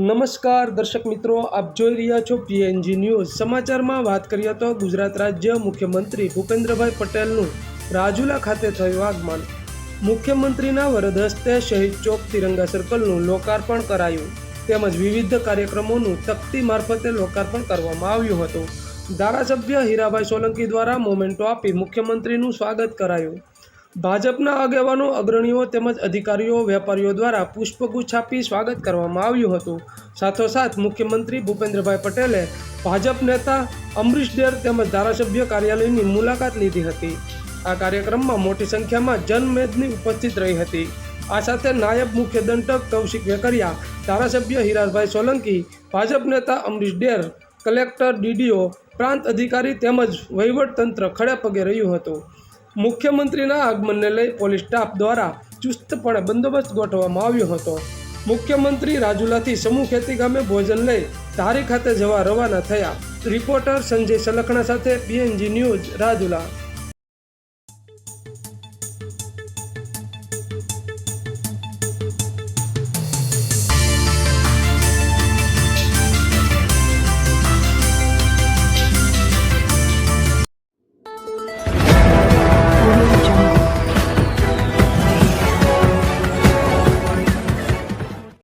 નમસ્કાર દર્શક મિત્રો, આપ જોઈ રહ્યા છો PNG ન્યૂઝ। સમાચારમાં વાત કરીએ તો ગુજરાત રાજ્ય મુખ્યમંત્રી ભૂપેન્દ્રભાઈ પટેલનું રાજુલા ખાતે થયું આગમન। મુખ્યમંત્રીના વરદ હસ્તે શહીદ ચોક તિરંગા સર્કલનું લોકાર્પણ કરાયું તેમજ વિવિધ કાર્યક્રમોનું તકતી મારફતે લોકાર્પણ કરવામાં આવ્યું હતું। ધારાસભ્ય હીરાભાઈ સોલંકી દ્વારા મોમેન્ટો આપી મુખ્યમંત્રીનું સ્વાગત કરાયું। ભાજપના આગેવાનો, અગ્રણીઓ તેમજ અધિકારીઓ, વેપારીઓ દ્વારા પુષ્પગુચ્છ આપી સ્વાગત કરવામાં આવ્યું હતું। સાથોસાથ મુખ્યમંત્રી ભૂપેન્દ્રભાઈ પટેલે ભાજપ નેતા અમરીશ ડેર તેમજ ધારાસભ્ય કાર્યાલયની મુલાકાત લીધી હતી। આ કાર્યક્રમમાં મોટી સંખ્યામાં જનમેદની ઉપસ્થિત રહી હતી। આ સાથે નાયબ મુખ્ય દંડક કૌશિક વેકરિયા, ધારાસભ્ય હીરાભાઈ સોલંકી, ભાજપ નેતા અમરીશ ડેર, કલેક્ટર, DDO, પ્રાંત અધિકારી તેમજ વહીવટતંત્ર ખડે પગે રહ્યું હતું। મુખ્યમંત્રીના આગમનને લઈ પોલીસ સ્ટાફ દ્વારા ચુસ્તપણે બંદોબસ્ત ગોઠવવામાં આવ્યો હતો। મુખ્યમંત્રી રાજુલાથી સમૂહ ખેતી ગામે ભોજન લઈ ધારી ખાતે જવા રવાના થયા। રિપોર્ટર સંજય સલખણા સાથે PNG ન્યૂઝ, રાજુલા।